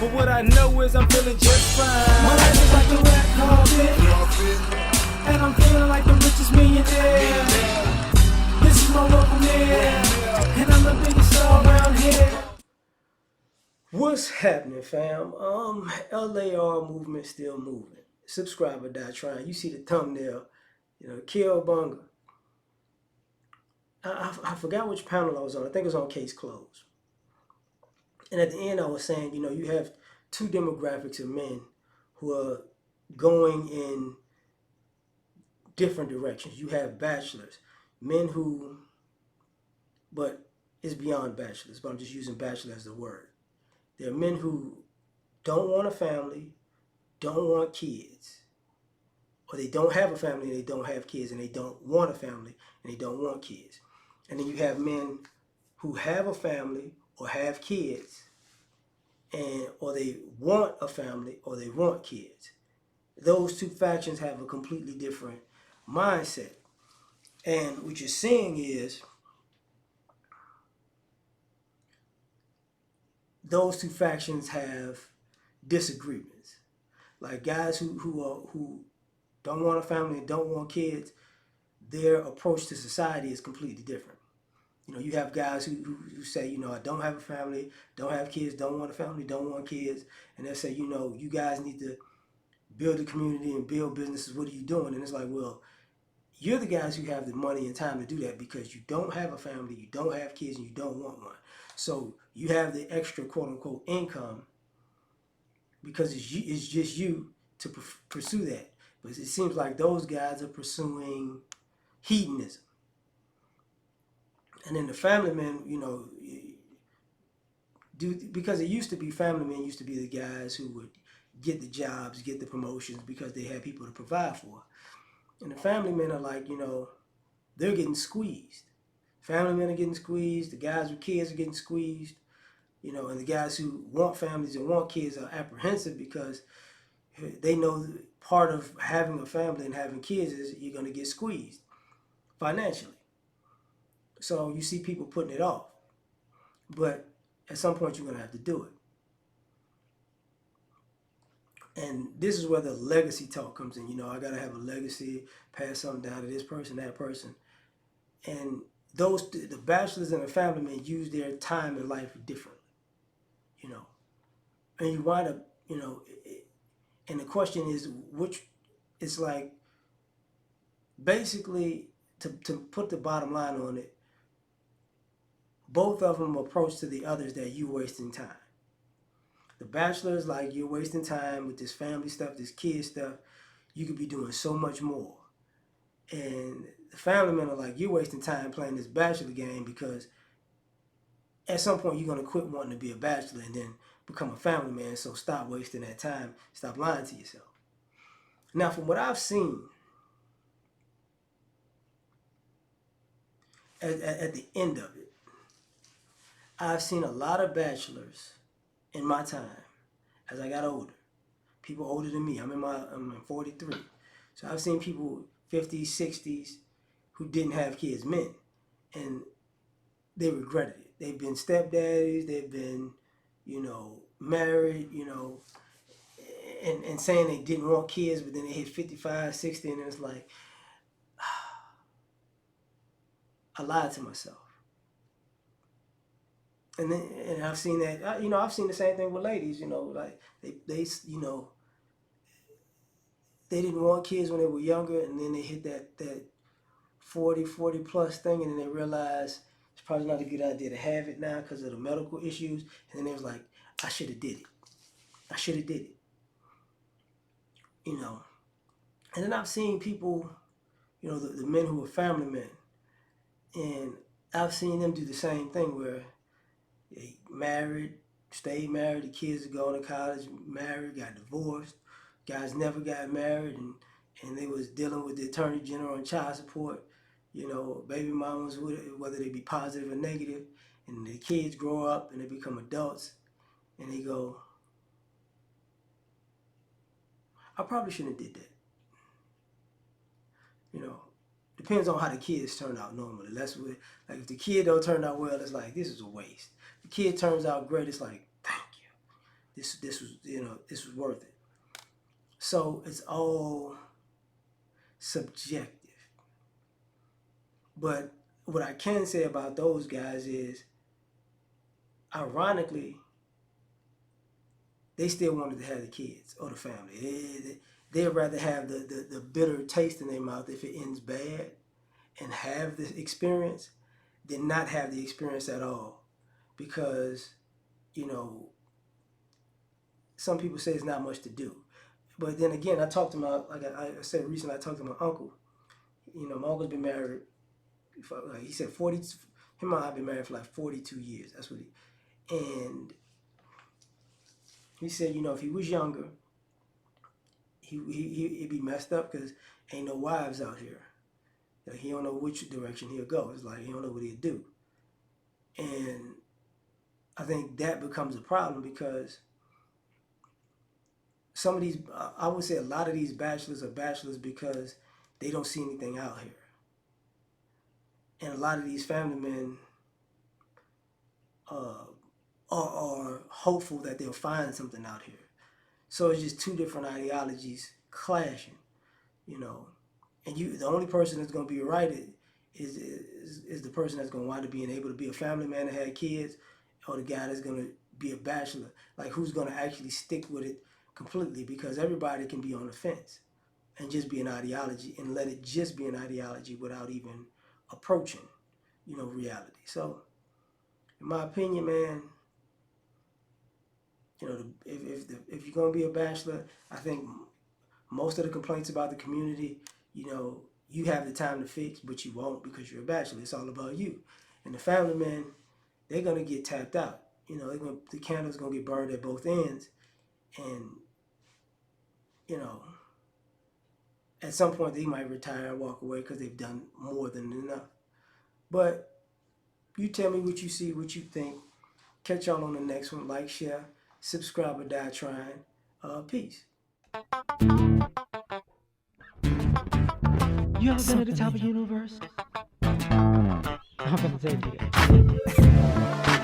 But what I know is I'm feeling just fine. My life is like a red carpet, and I'm feeling like the richest millionaire. This is my local mayor, and I'm the biggest star around here. What's happening, fam? L.A.R. movement still moving. Subscribe or die trying. You see the thumbnail, Kill Bunga. I forgot which panel I was on. I think it was on Case Closed. And at the end, I was saying, you have two demographics of men who are going in different directions. You have bachelors, men who, but it's beyond bachelors, but I'm just using bachelor as the word. There are men who don't want a family, don't want kids, or they don't have a family and they don't have kids, and they don't want a family and they don't want kids. And then you have men who have a family or have kids, or they want a family or they want kids. Those two factions have a completely different mindset. And what you're seeing is those two factions have disagreements. Like guys who don't want a family and don't want kids, their approach to society is completely different. You have guys who say, I don't have a family, don't have kids, don't want a family, don't want kids. And they say, you guys need to build a community and build businesses. What are you doing? And it's like, well, you're the guys who have the money and time to do that because you don't have a family, you don't have kids, and you don't want one. So you have the extra quote-unquote income because it's just you to pursue that. But it seems like those guys are pursuing hedonism. And then the family men, because it used to be family men used to be the guys who would get the jobs, get the promotions because they had people to provide for. And the family men are like, they're getting squeezed. Family men are getting squeezed. The guys with kids are getting squeezed. And the guys who want families and want kids are apprehensive because they know part of having a family and having kids is you're going to get squeezed financially. So you see people putting it off. But at some point you're going to have to do it. And this is where the legacy talk comes in. I got to have a legacy, pass something down to this person, that person. And the bachelors and the family men use their time in life differently. And you wind up, and the question is, it's like, basically, to put the bottom line on it, both of them approach to the others that you're wasting time. The bachelors, like, you're wasting time with this family stuff, this kid stuff. You could be doing so much more. And the family men are like, you're wasting time playing this bachelor game because at some point you're going to quit wanting to be a bachelor and then become a family man. So stop wasting that time. Stop lying to yourself. Now, from what I've seen, at the end of it, I've seen a lot of bachelors in my time as I got older. People older than me. I'm 43. So I've seen people 50s, 60s who didn't have kids, men, and they regretted it. They've been stepdaddies, they've been, married, and saying they didn't want kids, but then they hit 55, 60, and it's like, I lied to myself. And I've seen that, I've seen the same thing with ladies, like they they didn't want kids when they were younger, and then they hit that 40 plus thing, and then they realize it's probably not a good idea to have it now because of the medical issues, and then they was like, I should have did it. I should have did it. And then I've seen people, the men who are family men, and I've seen them do the same thing where they married, stayed married, the kids are going to college, married, got divorced, guys never got married, and they was dealing with the attorney general and child support, baby mamas, whether they be positive or negative, and the kids grow up and they become adults, and they go, I probably shouldn't have did that. Depends on how the kids turn out normally. That's what, like, if the kid don't turn out well, it's like, this is a waste. If the kid turns out great, it's like, thank this was this was worth it. So it's all subjective. But what I can say about those guys is, ironically, they still wanted to have the kids or the family. They'd rather have the bitter taste in their mouth if it ends bad and have the experience than not have the experience at all. Because, some people say it's not much to do. But then again, I talked to like I said recently, I talked to my uncle. My uncle's been married, he said 40, him and I have been married for like 42 years. That's what and he said, if he was younger, he'd be messed up because ain't no wives out here. Like, he don't know which direction he'll go. It's like he don't know what he'll do. And I think that becomes a problem because some of these, I would say a lot of these bachelors are bachelors because they don't see anything out here. And a lot of these family men are hopeful that they'll find something out here. So it's just two different ideologies clashing, And the only person that's going to be right is the person that's going to wind up being able to be a family man and have kids, or the guy that's going to be a bachelor. Like, who's going to actually stick with it completely? Because everybody can be on the fence and just be an ideology and let it just be an ideology without even approaching, reality. So, in my opinion, man, if you're gonna be a bachelor, I think most of the complaints about the community, you have the time to fix, but you won't because you're a bachelor. It's all about you. And the family men, they're gonna get tapped out. The candle's gonna get burned at both ends, and at some point they might retire and walk away because they've done more than enough. But you tell me what you see, what you think. Catch y'all on the next one. Like, share, subscribe, or die trying. Peace. You ever been at the top of the universe? I'm gonna take you there.